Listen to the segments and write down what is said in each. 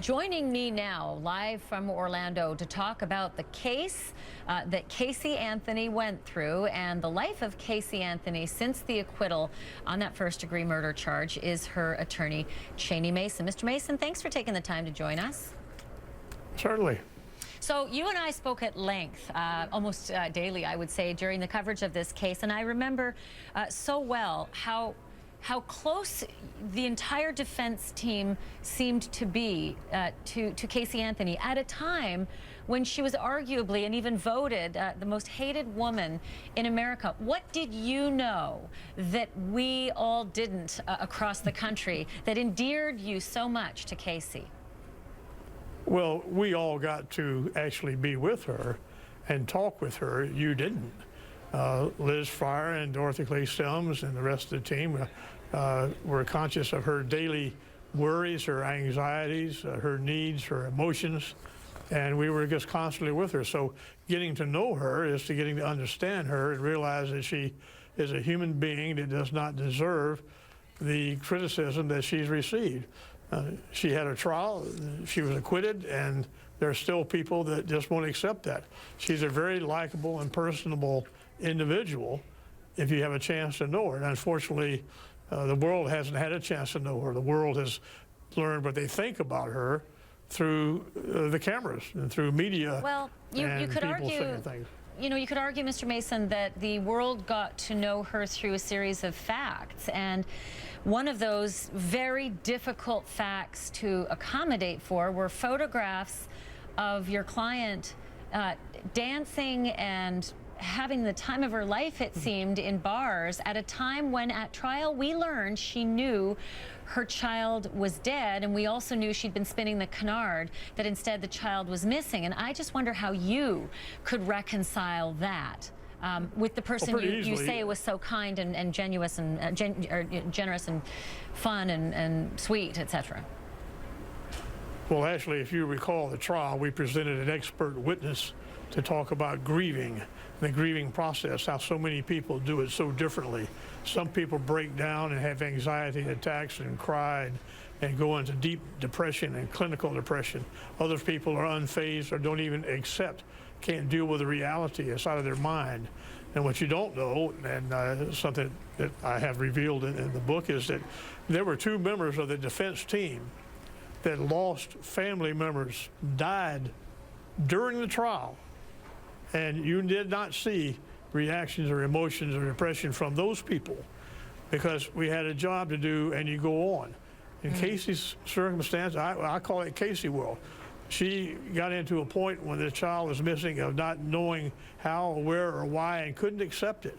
Joining me now, live from Orlando, to talk about the case that Casey Anthony went through and the life of Casey Anthony since the acquittal on that first-degree murder charge is her attorney, Cheney Mason. Mr. Mason, thanks for taking the time to join us. Certainly. So you and I spoke at length, almost daily, I would say, during the coverage of this case, and I remember so well how close the entire defense team seemed to be to Casey Anthony at a time when she was arguably and even voted the most hated woman in America. What did you know that we all didn't across the country that endeared you so much to Casey? Well, we all got to actually be with her and talk with her. You didn't. Liz Fryer and Dorothy Clay Stelms and the rest of the team were conscious of her daily worries, her anxieties, her needs, her emotions, and we were just constantly with her. So getting to know her is to getting to understand her and realize that she is a human being that does not deserve the criticism that she's received. She had a trial, she was acquitted, and there are still people that just won't accept that. She's a very likable and personable individual if you have a chance to know her. And unfortunately, the world hasn't had a chance to know her. The world has learned what they think about her through the cameras and through media. Well, you could argue, you could argue, Mr. Mason, that the world got to know her through a series of facts, and one of those very difficult facts to accommodate for were photographs of your client dancing and having the time of her life, it seemed, in bars at a time when at trial we learned she knew her child was dead, and we also knew she'd been spinning the canard that instead the child was missing. And I just wonder how you could reconcile that with the person you say was so kind and generous and fun and sweet, etc. Well, actually, if you recall the trial, we presented an expert witness to talk about grieving, the grieving process, how so many people do it so differently. Some people break down and have anxiety attacks and cry and go into deep depression and clinical depression. Other people are unfazed or don't even accept, can't deal with the reality. It's out of their mind. And what you don't know, and something that I have revealed in the book, is that there were 2 members of the defense team that lost family members, died during the trial. And you did not see reactions or emotions or depression from those people because we had a job to do and you go on. In Casey's circumstance, I call it Casey world. She got into a point when the child was missing of not knowing how, where, or why, and couldn't accept it.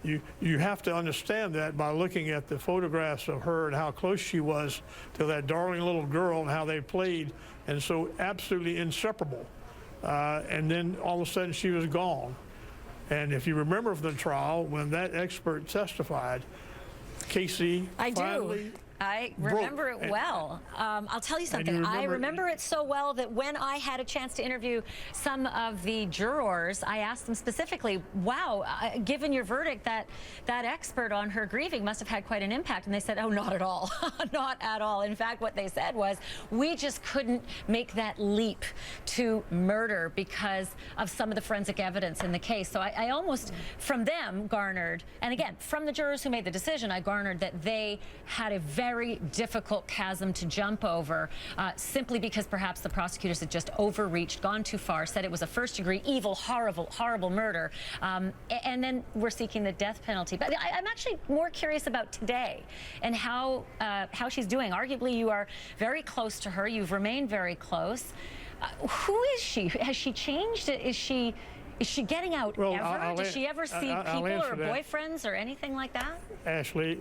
You have to understand that by looking at the photographs of her and how close she was to that darling little girl and how they played, and so absolutely inseparable. And then all of a sudden she was gone. And if you remember from the trial, when that expert testified, Casey finally I remember it well. I'll tell you something. I remember it so well that when I had a chance to interview some of the jurors, I asked them specifically, wow, given your verdict, that expert on her grieving must have had quite an impact. And they said, oh, not at all. Not at all. In fact, what they said was, we just couldn't make that leap to murder because of some of the forensic evidence in the case. So I almost, from them, garnered, and again, from the jurors who made the decision, I garnered that they had a very difficult chasm to jump over simply because perhaps the prosecutors had just overreached, gone too far, said it was a first-degree evil, horrible murder, and then we're seeking the death penalty. But I'm actually more curious about today and how she's doing. Arguably, you are very close to her. You've remained very close. Who is she? Has she changed? Is she getting out ever? Does she ever see people or boyfriends or anything like that? Ashley,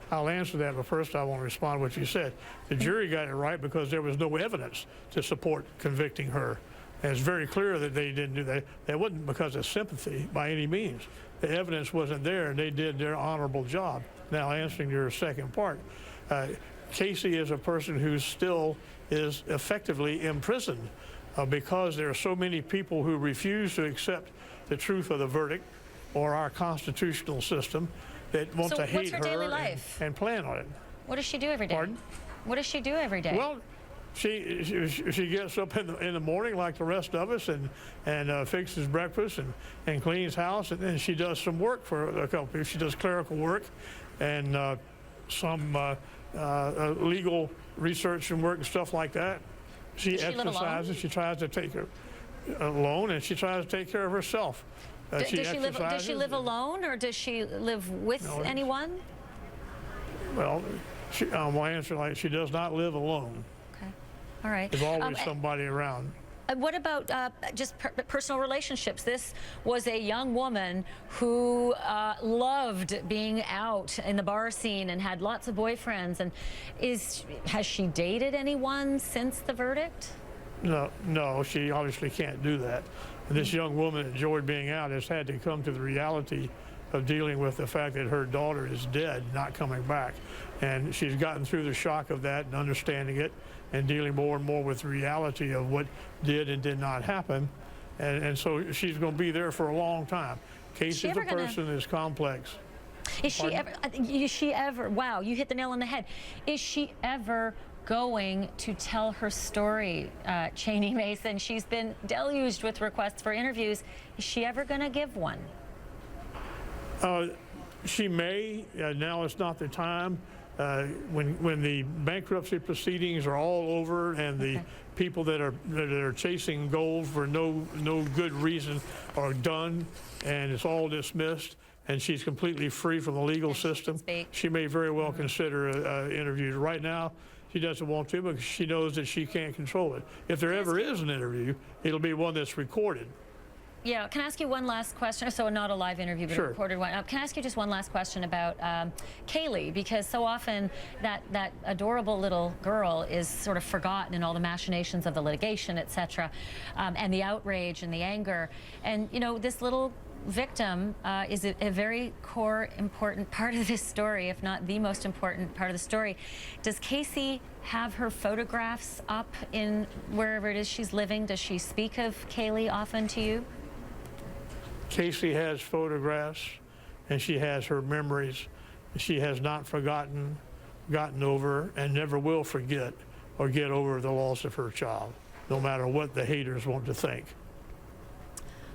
I'll answer that, but first I want to respond to what you said. The jury got it right because there was no evidence to support convicting her. And it's very clear that they didn't do that. That wasn't because of sympathy by any means. The evidence wasn't there, and they did their honorable job. Now, answering your second part, Casey is a person who still is effectively imprisoned because there are so many people who refuse to accept the truth of the verdict or our constitutional system that want to hate her and plan on it. What does she do every day? Pardon? What does she do every day? Well, she gets up in the morning like the rest of us and fixes breakfast and cleans house, and then she does some work for a couple people. She does clerical work and some legal research and work and stuff like that. She Does she live alone? exercises. She tries to take her alone, and she tries to take care of herself. Does she live alone, or does she live with No, anyone? Well, my answer, like, she does not live alone. Okay. All right. There's always somebody around. What about just personal relationships? This was a young woman who loved being out in the bar scene and had lots of boyfriends. And has she dated anyone since the verdict? No, she obviously can't do that. And this young woman that enjoyed being out has had to come to the reality of dealing with the fact that her daughter is dead, not coming back. And she's gotten through the shock of that and understanding it and dealing more and more with the reality of what did and did not happen. And so she's going to be there for a long time. Casey, the person, is complex. Is she ever, wow, you hit the nail on the head. Is she ever going to tell her story, Cheney Mason? She's been deluged with requests for interviews. Is she ever going to give one? She may. Now is not the time. When the bankruptcy proceedings are all over and the people that are chasing gold for no good reason are done and it's all dismissed and she's completely free from the legal system, she may very well consider interviews. Right now, she doesn't want to because she knows that she can't control it. If there ever is an interview, it'll be one that's recorded. Yeah, can I ask you one last question? So not a live interview, but Sure. a recorded one. Can I ask you just one last question about Kaylee? Because so often that adorable little girl is sort of forgotten in all the machinations of the litigation, et cetera, and the outrage and the anger. And, you know, this little victim is a very core, important part of this story, if not the most important part of the story. Does Casey have her photographs up in wherever it is she's living? Does she speak of Kaylee often to you? Casey has photographs and she has her memories. She has not gotten over, and never will forget or get over the loss of her child, no matter what the haters want to think.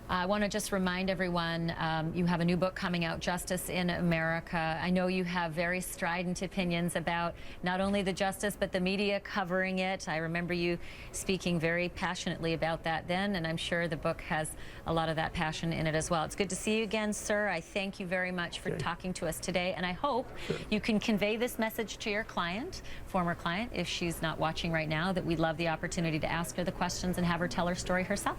I want to just remind everyone, you have a new book coming out, Justice in America. I know you have very strident opinions about not only the justice, but the media covering it. I remember you speaking very passionately about that then, and I'm sure the book has a lot of that passion in it as well. It's good to see you again, sir. I thank you very much for talking to us today, and I hope you can convey this message to your client, former client, if she's not watching right now, that we'd love the opportunity to ask her the questions and have her tell her story herself.